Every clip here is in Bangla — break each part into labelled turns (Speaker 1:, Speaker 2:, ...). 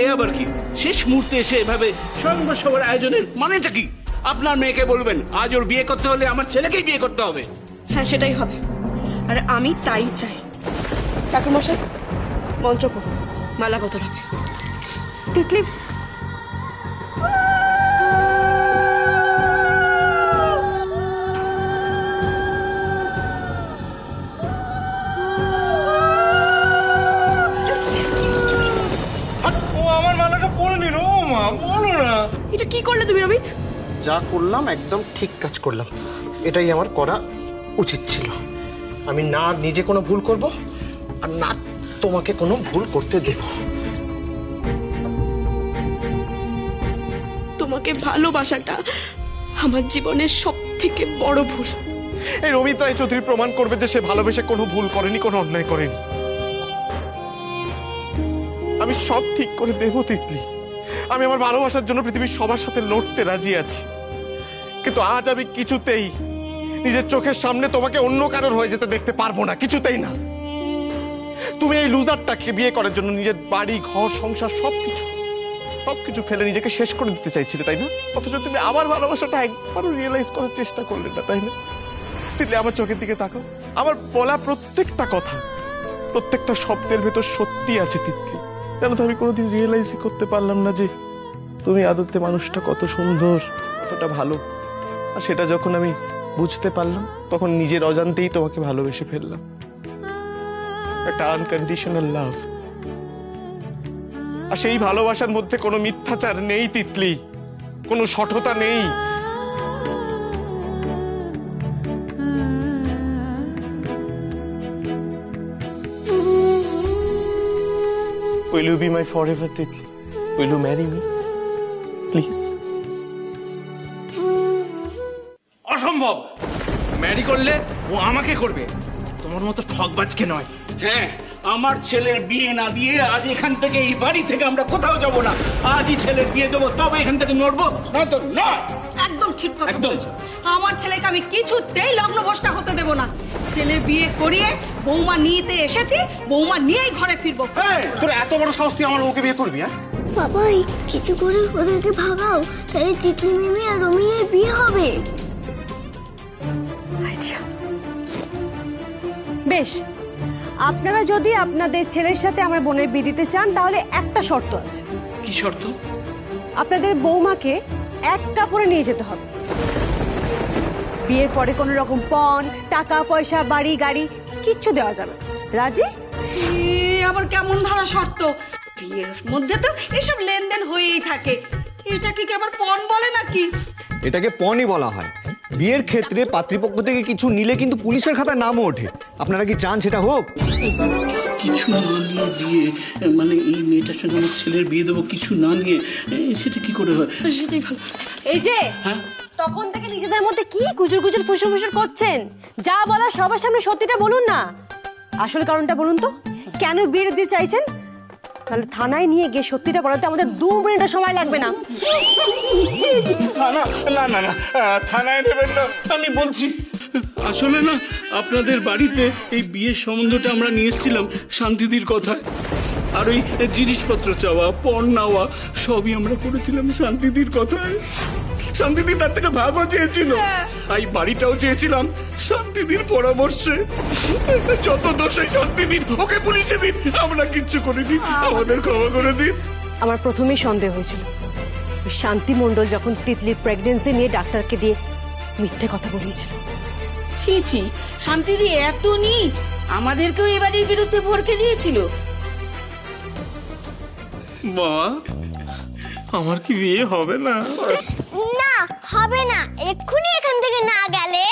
Speaker 1: এ আবার কি? শেষ মুহূর্তে এসে এভাবে স্বয়ংবর আয়োজনের মানেটা কি? আপনার মেয়েকে বলবেন আজ ওর বিয়ে করতে হলে আমার ছেলেকেই বিয়ে করতে হবে।
Speaker 2: হ্যাঁ, সেটাই হবে, আর আমি তাই চাই। ঠাকুরমশাই, মন্ত্র পড়ুন, মালা বদল হবে। তিতলি,
Speaker 3: আমার মালাটা পরে নিল। ও মা, বলো না।
Speaker 2: এটা কি করলে তুমি রমিত?
Speaker 4: যা করলাম একদম ঠিক কাজ করলাম, এটাই আমার করা উচিত ছিল। আমি না নিজে কোনো ভুল করব আর না তোমাকে কোনো ভুল করতে দেব।
Speaker 2: তোমাকে ভালোবাসাটা আমার জীবনের সব থেকে বড় ভুল।
Speaker 4: এই রমিত রায় চৌধুরী প্রমাণ করবে যে সে ভালোবেসে কোনো ভুল করেনি, কোনো অন্যায় করেনি। আমি সব ঠিক করে দেব তিতলি। আমি আমার ভালোবাসার জন্য পৃথিবীর সবার সাথে লড়তে রাজি আছি, কিন্তু আজ আমি কিছুতেই নিজের চোখের সামনে তোমাকে অন্য কারোর হয়ে যেতে দেখতে পারবো না, কিছুতেই না। তুমি এই লুজারটাকে বিয়ে করার জন্য নিজের বাড়ি ঘর সংসার সবকিছু ফেলে নিজেকে শেষ করে দিতে চাইছিলে, তাই না? অথচ তুমি আমার ভালোবাসাটা একবারও রিয়েলাইজ করার চেষ্টা করলে না, তাই না? তিতলি, আমার চোখের দিকে তাকাও। আমার বলা প্রত্যেকটা কথা, প্রত্যেকটা শব্দের ভেতর সত্যি আছে তিতলি। কেন তো আমি কোনোদিন রিয়েলাইজই করতে পারলাম না যে তুমি আদতে মানুষটা কত সুন্দর, কতটা ভালো। আর সেটা যখন আমি বুঝতে পারলাম তখন নিজের অজান্তেই তোমাকে ভালোবেসে ফেললাম। একটা আনকন্ডিশনাল লাভ। আর সেই ভালোবাসার মধ্যে কোনো মিথ্যাচার নেই তিতলি, কোনো সঠতা নেই। Will you be my forever, Titli? Will you marry me? Please?
Speaker 1: অসম্ভব। ম্যারি করলে ও আমাকে করবে, তোমার মতো ঠকবাজকে নয়। হ্যাঁ, আমার ছেলের বিয়ে না দিয়ে আজ এখান থেকে, এই বাড়ি থেকে আমরা কোথাও যাব না। আজই ছেলের বিয়ে দেবো, তবে এখান থেকে নড়বো, নয়তো নয়।
Speaker 5: একদম ঠিক কথা
Speaker 1: একদম।
Speaker 5: বলেছো। আমার ছেলেকে আমি কিছুতেই লগ্নভ্রষ্টা হতে দেব না। ছেলে বিয়ে করিয়ে বৌমা নিতে এসেছি, বৌমা নিয়েই ঘরে ফিরবো।
Speaker 4: তোর এত বড় সাহস, তুই আমার ওকে বিয়ে করবি? হ্যাঁ
Speaker 6: বাবাই, কিছু করে ওদেরকে ভাগাও, তাই তিতলি মিমি আর রমিনের বিয়ে হবে।
Speaker 7: বেশ, আপনারা যদি আপনাদের ছেলের সাথে আমার বোনের বিয়ে দিতে চান তাহলে একটা শর্ত আছে।
Speaker 1: কি শর্ত?
Speaker 7: আপনাদের বৌমাকে একটা পরে নিয়ে যেতে হবে। বিয়ের পরে কোনো রকম পণ, টাকা পয়সা, বাড়ি গাড়ি কিচ্ছু দেওয়া যাবে। রাজি?
Speaker 5: আবার কেমন ধারা শর্ত? বিয়ের মধ্যে তো এসব লেনদেন হয়েই থাকে, এটাকে কি আবার পণ বলে নাকি?
Speaker 3: এটাকে পণই বলা হয়। বিয়ের ক্ষেত্রে পাত্রীপক্ষ থেকে কিছু নিলে কিন্তু পুলিশের খাতায় নামও ওঠে। আপনারা কি চান সেটা হোক?
Speaker 1: কিছু না নিয়ে বিয়ে, মানে এই মেয়েটার সঙ্গে আমার ছেলের বিয়ে দেবো কিছু না নিয়ে, সেটা কি করে হয়?
Speaker 2: সেটাই ভালো।
Speaker 7: এই যে
Speaker 1: হ্যাঁ,
Speaker 7: তখন থেকে নিজেদের মধ্যে কি গুজর গুজর ফুসুর ফুসুর করছেন? যা বলা সবার সামনে সত্যিটা বলুন না। আসল কারণটা বলুন তো, কেন বিয়ে দিতে চাইছেন? তাহলে থানায় নিয়ে গিয়ে সত্যিটা বলাতে আমাদের 2 মিনিটের সময় লাগবে না।
Speaker 1: থানা? না না না, থানায় নেবেন না, আমি বলছি। আসলে না, আপনাদের বাড়িতে এই বিয়ের সম্বন্ধটা আমরা নিয়ে এসেছিলাম শান্তিদির কথায়। আর ওই জিনিসপত্র চাওয়া, পণ নেওয়া সবই আমরা করেছিলাম শান্তিদির কথায়। শান্তিদি তার থেকে ভাগও চেয়েছিল, এই বাড়িটাও চেয়েছিলাম শান্তিদির পরামর্শে। যত দোষে শান্তিদিন, ওকে পুলিশে দিন, আমরা কিচ্ছু করিনি, আমাদের ক্ষমা করে দিন।
Speaker 7: আমার প্রথমেই সন্দেহ হয়েছিল শান্তি মণ্ডল যখন তিতলির প্রেগন্যান্সি নিয়ে ডাক্তারকে দিয়ে মিথ্যে কথা বলিয়েছিল।
Speaker 8: ছি ছি, শান্তিদি এত নীচ, আমাদেরকেও এবারের বিরুদ্ধে ভরকে দিয়েছিল।
Speaker 3: মা, আমার কি বিয়ে হবে না?
Speaker 6: না, হবে না। এক্ষুনি এখান থেকে না গেলে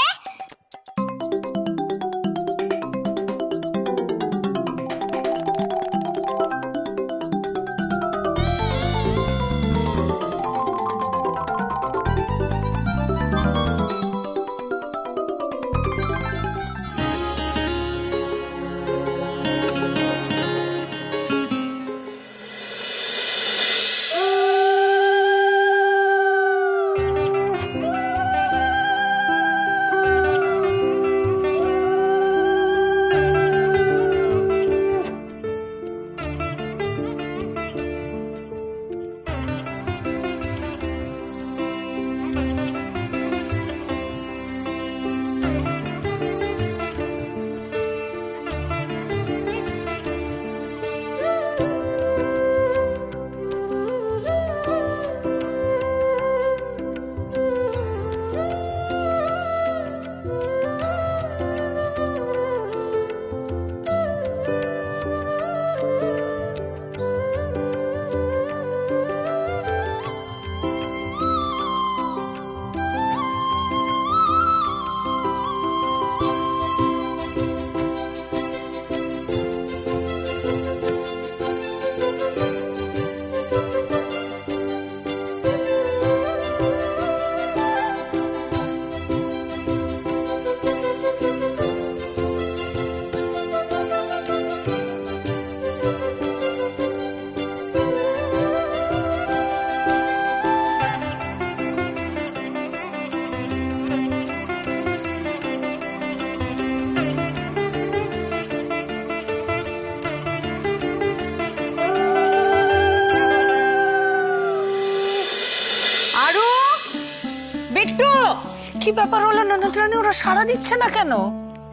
Speaker 5: কি ব্যাপার হলো ননদ রানী, ওরা সাড়া দিচ্ছে না কেন?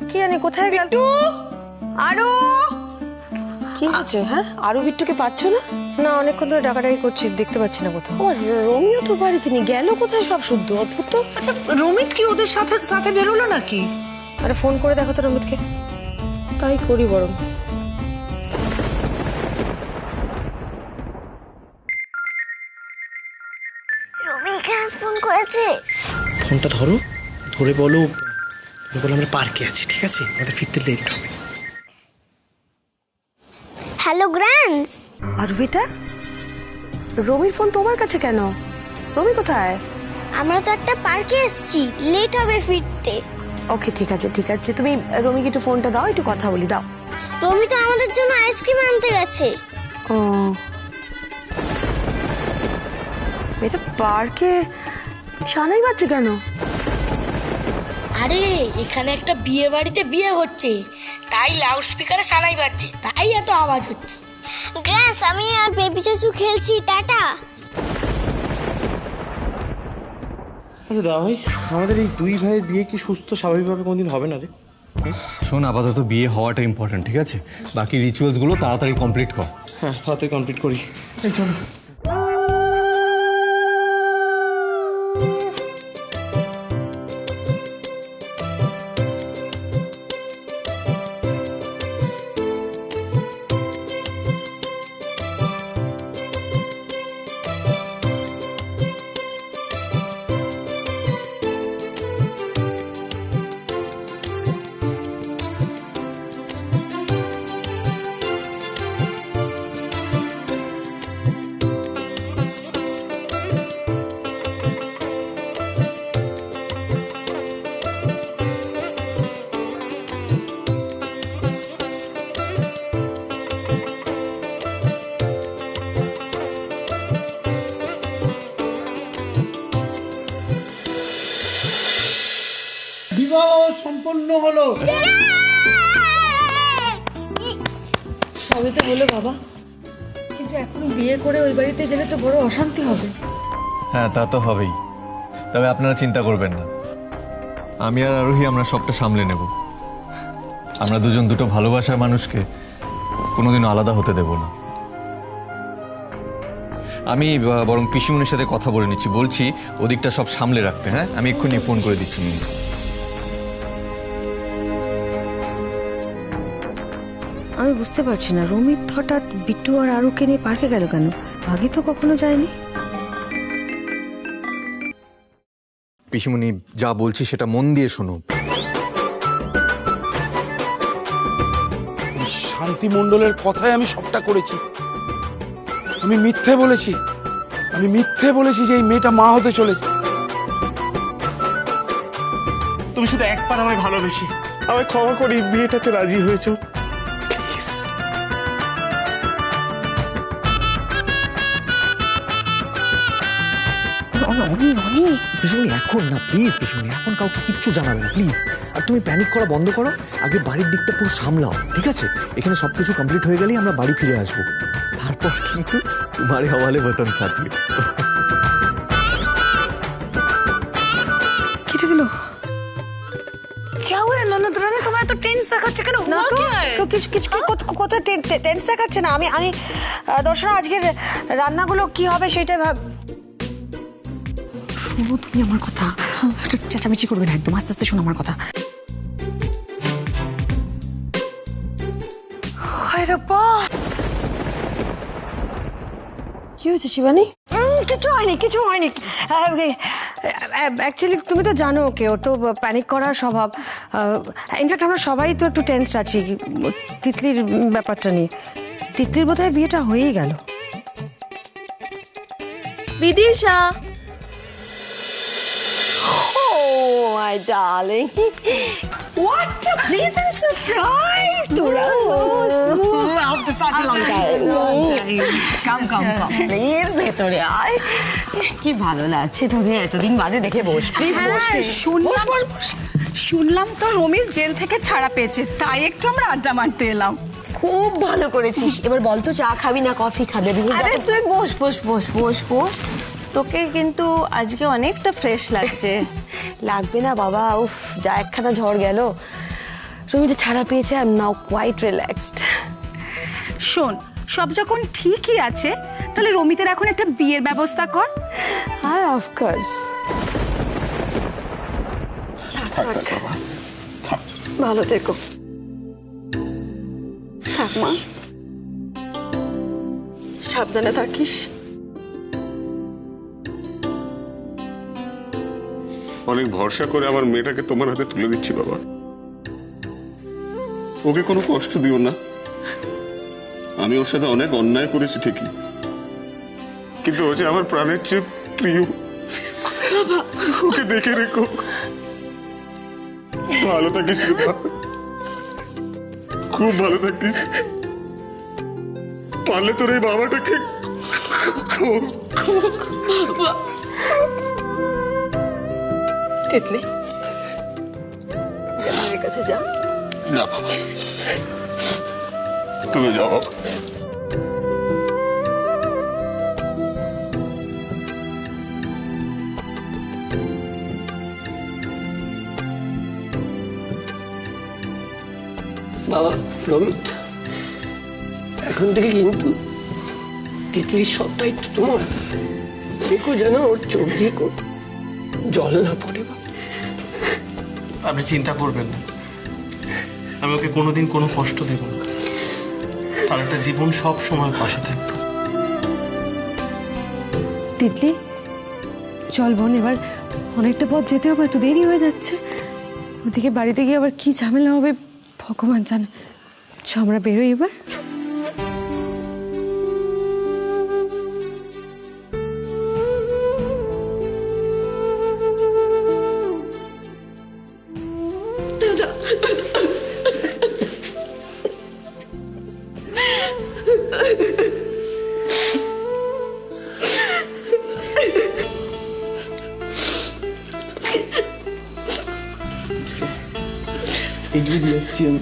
Speaker 7: কি জানি কোথায় গেল। আরো কি হচ্ছে? হ্যাঁ, আরো বিট্টুকে পাচ্ছ না? না, অনেকক্ষণ ধরে ডাকাডাকি করছি, দেখতে পাচ্ছি না কোথাও। ও রোমিও তো বাড়িতে নেই, গেল কোথায় সব শুদ্ধ? অদ্ভুত তো।
Speaker 5: আচ্ছা, রমিত কি ওদের সাথে সাথে বেরোলো নাকি?
Speaker 7: আরে ফোন করে দেখো তো রমিতকে। তাই করি বরং।
Speaker 6: রমি ক্লাস ফোন করেছে।
Speaker 4: ফোনটা ধরো, ধরে বলো আমরা পার্কে আছি, ঠিক আছে? আমাদের ফিরতে লেট হবে।
Speaker 6: Hello grants.
Speaker 7: আর বেটা, রমির ফোন তোমার কাছে কেন? রমি কোথায়?
Speaker 6: আমরা তো একটা পার্কে এসেছি, লেট হবে ফিরতে।
Speaker 7: ওকে, ঠিক আছে ঠিক আছে, তুমি রমিকে একটু ফোনটা দাও, একটু কথা বলি, দাও।
Speaker 6: রমি তো আমাদের জন্য আইসক্রিম আনতে গেছে।
Speaker 7: ও, এটা পার্কে সানাই বাজছে কেন?
Speaker 9: আরে এখানে একটা বিয়ে বাড়িতে বিয়ে হচ্ছে, তাই লাউড স্পিকারে সানাই বাজছে, তাই এত আওয়াজ হচ্ছে।
Speaker 6: গ্র্যান্ডস, আমি আর বেবি চাচু খেলছি, টাটা।
Speaker 4: আচ্ছা দাদা ভাই, আমাদের এই দুই ভাইয়ের বিয়ে কি সুস্থ স্বাভাবিকভাবে কোনদিন হবে না রে?
Speaker 3: শোন, আপাতত বিয়ে হওয়াটা ইম্পর্টেন্ট, ঠিক আছে? বাকি রিচুয়ালসগুলো তাড়াতাড়ি কমপ্লিট কর।
Speaker 4: হ্যাঁ, তাড়াতাড়ি কমপ্লিট করি। এই চলো।
Speaker 1: বিবাহ সম্পন্ন হলো।
Speaker 5: সবই তো হলো বাবা, কিন্তু এখন বিয়ে করে ওই বাড়িতে গেলে তো বড় অশান্তি হবে।
Speaker 3: হ্যাঁ, তা তো হবেই, তবে আপনারা চিন্তা করবেন না, আমি আর আরোহী আমরা সবটা সামলে নেব। আমরা দুজন দুটো ভালোবাসার মানুষকে কোনোদিনও আলাদা হতে দেব না। আমি বরং পিসিমণির সাথে কথা বলে নিচ্ছি, বলছি ওদিকটা সব সামলে রাখতে। হ্যাঁ, আমি এক্ষুনি ফোন করে দিচ্ছি।
Speaker 7: আমি বুঝতে পারছি না, রমিত হঠাৎ বিট্টু আর আরুকে নিয়ে পার্কে গেল কেন? আগে তো কখনো যায়নি।
Speaker 3: পিসিমণি, যা বলছি সেটা মন দিয়ে শোনো।
Speaker 10: শান্তি মণ্ডলের কথায় আমি সবটা করেছি। আমি মিথ্যে বলেছি, যে এই মেয়েটা মা হতে চলেছে।
Speaker 4: তুমি শুধু একবার আমায় ভালোবেসে আমায় ক্ষমা করে এই বিয়েটাতে রাজি হয়েছো, প্লিজ।
Speaker 3: পিসিমণি, এখন না প্লিজ। পিসিমণি, এখন কাউকে কিচ্ছু জানাবে না প্লিজ। আর তুমি প্যানিক করা বন্ধ করো, আগে বাড়ির দিকটা পুরো সামলাও, ঠিক আছে? এখানে সবকিছু কমপ্লিট হয়ে গেলেই আমরা বাড়ি ফিরে আসবো, তারপর কিন্তু তোমারে হওয়ালে বতন সাথে।
Speaker 7: কেটে দিল।
Speaker 5: क्या हुआ है ननद रानी, तुम्हें तो टेंस দেখাচ্ছে কেন?
Speaker 7: না
Speaker 5: हुआ
Speaker 7: তো,
Speaker 5: क्या है?
Speaker 7: কিছু কিছু কোথাও টেন্স দেখাচ্ছে না। আমি দর্শনা, আজকের রান্নাগুলো কি হবে সেটা ভাব। শোনো তুমি আমার কথা, একটা চেঁচামেচি করবে না, একদম আস্তে আস্তে শোনো আমার কথা।
Speaker 5: হায় রে বাপ!
Speaker 7: কি হয়েছে শিবানী? কিছু হয়নি। অ্যাকচুয়ালি তুমি তো জানো ওকে, ওর তো প্যানিক করার স্বভাব। ইনফ্যাক্ট আমরা সবাই তো একটু টেন্সড আছি তিতলির ব্যাপারটা নিয়ে। তিতলির বোধহয় বিয়েটা হয়েই গেল।
Speaker 2: Bidisha, oh my darling, what a pleasant surprise! তোরা after such a long time. Come, please ভেতরে আয়। কি ভালো লাগছে তোদের, এতদিন বাজে দেখে বস, প্লিজ বস।
Speaker 5: শুনলাম তো রমির জেল থেকে ছাড়া পেয়েছে, তাই একটু আমরা আড্ডা মারতে এলাম।
Speaker 2: খুব ভালো করেছিস। এবার বল তো, চা খাবি না কফি খাবি?
Speaker 11: আরে তুই বস। তোকে কিন্তু আজকে অনেকটা ফ্রেশ লাগছে।
Speaker 2: লাগবে না বাবা, উফ যা একখানা ঝড় গেল। তুমি তো ছাড়া পেয়েছে, I am now quite relaxed.
Speaker 5: শোন, সব যখন ঠিকই আছে তাহলে রমিতের এখন একটা বিয়ের ব্যবস্থা কর।
Speaker 2: হ্যাঁ অফকোর্স। ভালো থেকো। থাক মা, সাবধানে থাকিস।
Speaker 11: অনেক ভরসা করে আমার মেয়েটাকে তোমার হাতে তুলে দিচ্ছি বাবা। ওকে কোনো কষ্ট দিও না। আমি ওর সাথে অনেক অন্যায় করেছি ঠিকই, কিন্তু ও যে আমার প্রাণের চেয়ে প্রিয়। ওকে দেখে রেখো। ভালো থাকিস বাবা, খুব ভালো থাকিস। পারলে তোর এই বাবাটাকে
Speaker 2: তিতলি, আমার কাছে যা।
Speaker 11: না বাবা, তুমি যাও বাবা।
Speaker 12: বাবা রমিত, এখন থেকে কিন্তু তিতলির সব দায়িত্ব তোমার। দেখো যেন ওর চোখ দিয়ে জল না পড়ে।
Speaker 3: আপনি চিন্তা করবেন না, আমি ওকে কোনোদিন কোনো কষ্ট দেব না। সারাটা জীবন সব সময় পাশে থাকবো।
Speaker 7: তিতলি চল বোন, এবার অনেকটা পথ যেতে হবে, তো দেরি হয়ে যাচ্ছে। ওদিকে বাড়িতে গিয়ে আবার কি ঝামেলা হবে ভগবান জানে। আমরা বেরোই এবার।
Speaker 3: এগিয়ে দিয়ে আসছি আমি।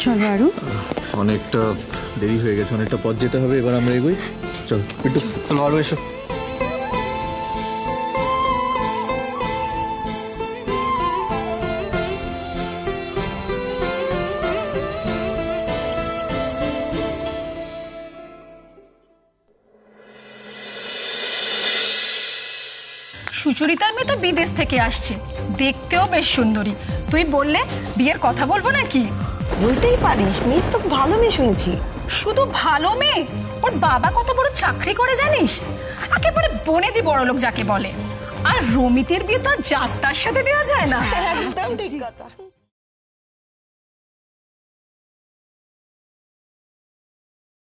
Speaker 7: চলো আরু,
Speaker 3: অনেকটা দেরি হয়ে গেছে, অনেকটা পথ যেতে হবে, এবার আমরা এগোই। চল একটু আরো এসো।
Speaker 5: সুচরিতার মেয়ে তো বিদেশ থেকে আসছে, দেখতেও বেশ সুন্দরী। তুই বললে বিয়ের কথা বলবো নাকি?
Speaker 2: বলতেই পারিস, মেয়ে তো ভালো মেয়ে শুনেছি।
Speaker 5: শুধু ভালো মেয়ে, ওর বাবা কত বড় চাকরি করে জানিস? একেবারে বনেদি বড়লোক যাকে বলে। আর রমিতের বিয়ে তো যাত্রার সাথে দেওয়া যায় না।
Speaker 2: একদম ঠিক কথা।